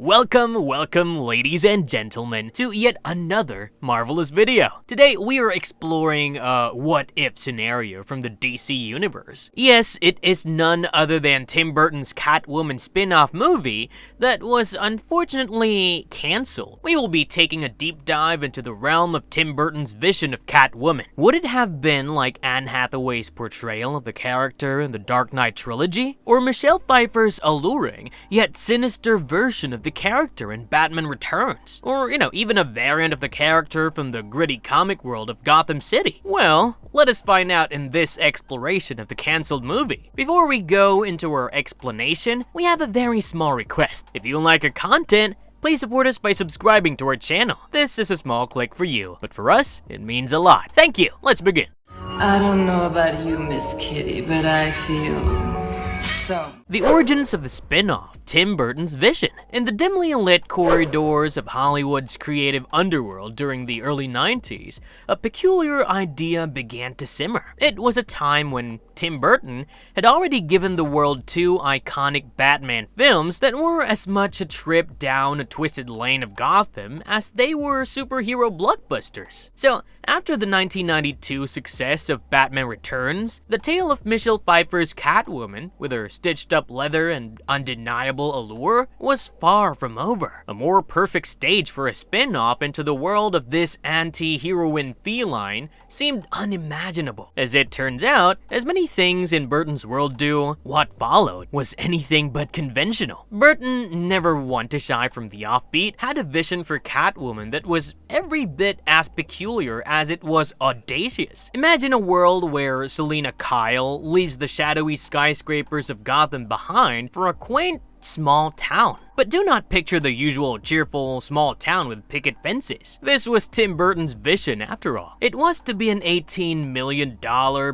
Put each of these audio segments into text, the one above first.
Welcome ladies and gentlemen to yet another marvelous video. Today we are exploring a what-if scenario from the DC universe. Yes, it is none other than Tim Burton's Catwoman spin-off movie that was unfortunately cancelled. We will be taking a deep dive into the realm of Tim Burton's vision of Catwoman. Would it have been like Anne Hathaway's portrayal of the character in the Dark Knight trilogy? Or Michelle Pfeiffer's alluring yet sinister version of the character in Batman Returns? Or, even a variant of the character from the gritty comic world of Gotham City? Well, let us find out in this exploration of the cancelled movie. Before we go into our explanation, we have a very small request. If you like our content, please support us by subscribing to our channel. This is a small click for you, but for us, it means a lot. Thank you. Let's begin. I don't know about you, Miss Kitty, but I feel so. The origins of the spin-off, Tim Burton's vision. In the dimly lit corridors of Hollywood's creative underworld during the early 90s, a peculiar idea began to simmer. It was a time when Tim Burton had already given the world two iconic Batman films that were as much a trip down a twisted lane of Gotham as they were superhero blockbusters. So, after the 1992 success of Batman Returns, the tale of Michelle Pfeiffer's Catwoman, with her stitched-up leather and undeniable allure, was far from over. A more perfect stage for a spin-off into the world of this anti-heroine feline seemed unimaginable. As it turns out, as many things in Burton's world do, what followed was anything but conventional. Burton, never one to shy from the offbeat, had a vision for Catwoman that was every bit as peculiar as it was audacious. Imagine a world where Selina Kyle leaves the shadowy skyscrapers of Gotham behind for a quaint, small town. But do not picture the usual cheerful small town with picket fences. This was Tim Burton's vision after all. It was to be an $18 million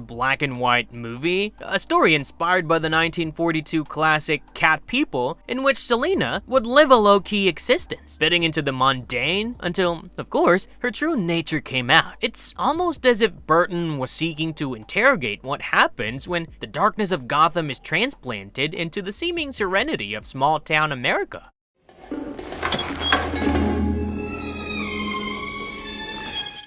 black and white movie, a story inspired by the 1942 classic Cat People, in which Selina would live a low-key existence, fitting into the mundane until, of course, her true nature came out. It's almost as if Burton was seeking to interrogate what happens when the darkness of Gotham is transplanted into the seeming serenity of small-town America.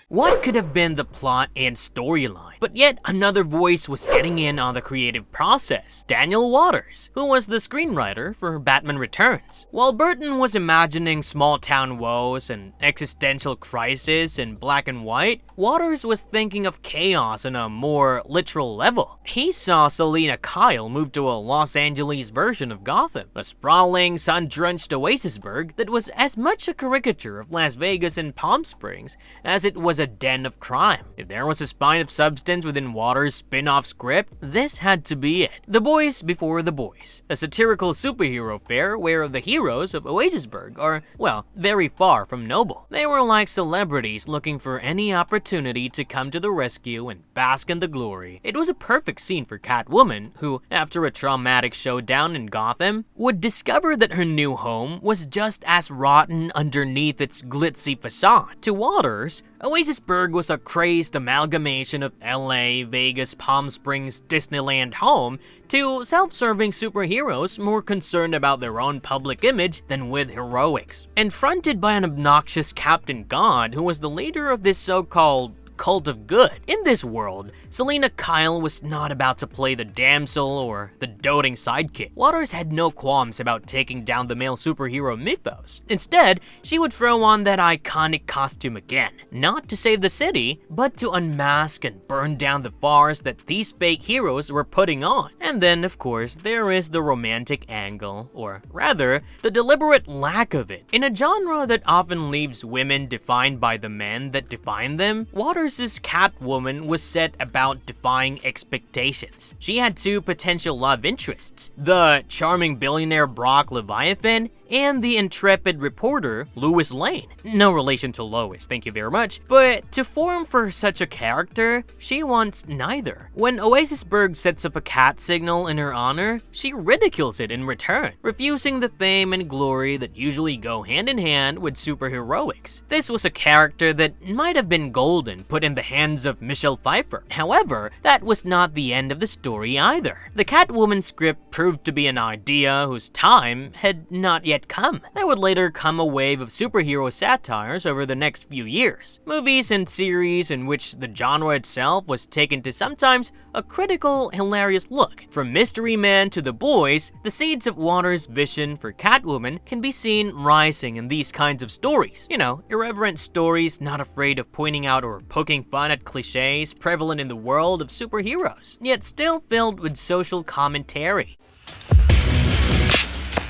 What could have been the plot and storyline? But yet another voice was getting in on the creative process. Daniel Waters, who was the screenwriter for Batman Returns. While Burton was imagining small-town woes and existential crisis in black and white, Waters was thinking of chaos on a more literal level. He saw Selina Kyle move to a Los Angeles version of Gotham, a sprawling, sun-drenched oasisburg that was as much a caricature of Las Vegas and Palm Springs as it was a den of crime. If there was a spine of substance within Waters' spin-off script, this had to be it. The Boys Before the Boys, a satirical superhero fare where the heroes of Oasisburg are, well, very far from noble. They were like celebrities looking for any opportunity to come to the rescue and bask in the glory. It was a perfect scene for Catwoman, who, after a traumatic showdown in Gotham, would discover that her new home was just as rotten underneath its glitzy facade. To Waters, Oasisburg was a crazed amalgamation of LA, Vegas, Palm Springs, Disneyland home to self-serving superheroes more concerned about their own public image than with heroics. And fronted by an obnoxious Captain God who was the leader of this so-called cult of good. In this world, Selina Kyle was not about to play the damsel or the doting sidekick. Waters had no qualms about taking down the male superhero mythos. Instead, she would throw on that iconic costume again, not to save the city, but to unmask and burn down the farce that these fake heroes were putting on. And then, of course, there is the romantic angle, or rather, the deliberate lack of it. In a genre that often leaves women defined by the men that define them, Waters' Catwoman was set about defying expectations. She had two potential love interests, the charming billionaire Brock Leviathan and the intrepid reporter Lois Lane. No relation to Lois, thank you very much, but to form for such a character, she wants neither. When Oasisburg sets up a cat signal in her honor, she ridicules it in return, refusing the fame and glory that usually go hand in hand with superheroics. This was a character that might have been golden put in the hands of Michelle Pfeiffer. However, that was not the end of the story either. The Catwoman script proved to be an idea whose time had not yet yet come. There would later come a wave of superhero satires over the next few years. Movies and series in which the genre itself was taken to sometimes a critical, hilarious look. From Mystery Man to The Boys, the seeds of Waters' vision for Catwoman can be seen rising in these kinds of stories. You know, irreverent stories not afraid of pointing out or poking fun at cliches prevalent in the world of superheroes, yet still filled with social commentary.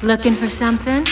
Looking for something?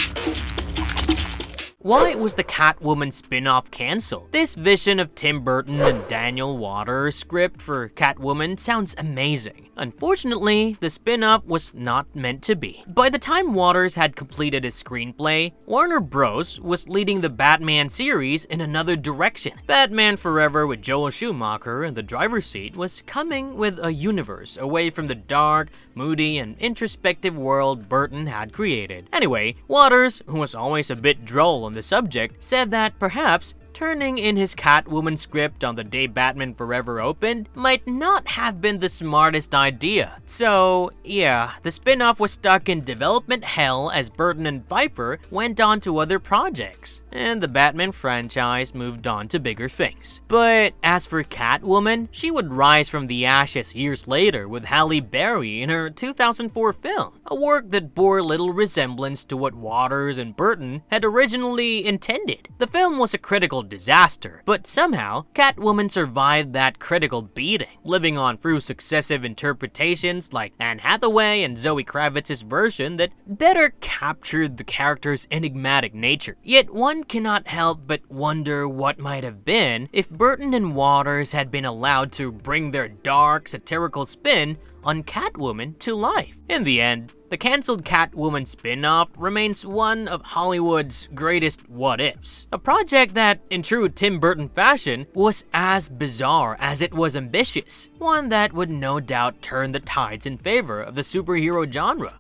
Why was the Catwoman spin-off cancelled? This vision of Tim Burton and Daniel Waters' script for Catwoman sounds amazing. Unfortunately, the spin-off was not meant to be. By the time Waters had completed his screenplay, Warner Bros. Was leading the Batman series in another direction. Batman Forever with Joel Schumacher in the driver's seat was coming with a universe away from the dark, moody, and introspective world Burton had created. Anyway, Waters, who was always a bit droll on the subject, said that perhaps turning in his Catwoman script on the day Batman Forever opened might not have been the smartest idea. So yeah, the spin-off was stuck in development hell as Burton and Pfeiffer went on to other projects, and the Batman franchise moved on to bigger things. But as for Catwoman, she would rise from the ashes years later with Halle Berry in her 2004 film, a work that bore little resemblance to what Waters and Burton had originally intended. The film was a critical disaster, but somehow Catwoman survived that critical beating, living on through successive interpretations like Anne Hathaway and Zoe Kravitz's version that better captured the character's enigmatic nature. Yet one cannot help but wonder what might have been if Burton and Waters had been allowed to bring their dark, satirical spin on Catwoman to life. In the end, the cancelled Catwoman spin-off remains one of Hollywood's greatest what-ifs. A project that, in true Tim Burton fashion, was as bizarre as it was ambitious. One that would no doubt turn the tides in favor of the superhero genre.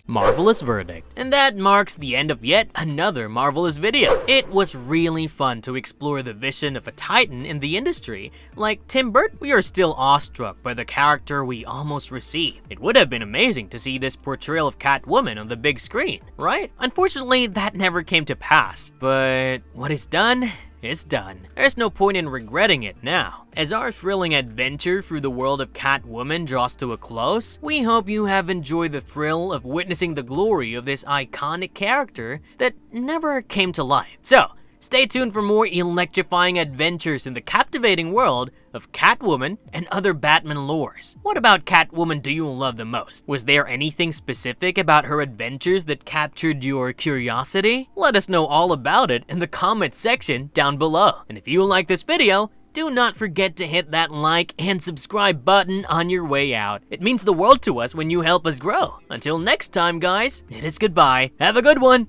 Marvelous verdict. And that marks the end of yet another Marvelous video. It was really fun to explore the vision of a titan in the industry. Like Tim Burton, we are still awestruck by the character we almost received. It would have been amazing to see this portrayal of Catwoman on the big screen, right? Unfortunately, that never came to pass, but what is done is done. There's no point in regretting it now. As our thrilling adventure through the world of Catwoman draws to a close, we hope you have enjoyed the thrill of witnessing the glory of this iconic character that never came to life. So, stay tuned for more electrifying adventures in the captivating world of Catwoman and other Batman lores. What about Catwoman do you love the most? Was there anything specific about her adventures that captured your curiosity? Let us know all about it in the comment section down below. And if you like this video, do not forget to hit that like and subscribe button on your way out. It means the world to us when you help us grow. Until next time, guys, it is goodbye. Have a good one.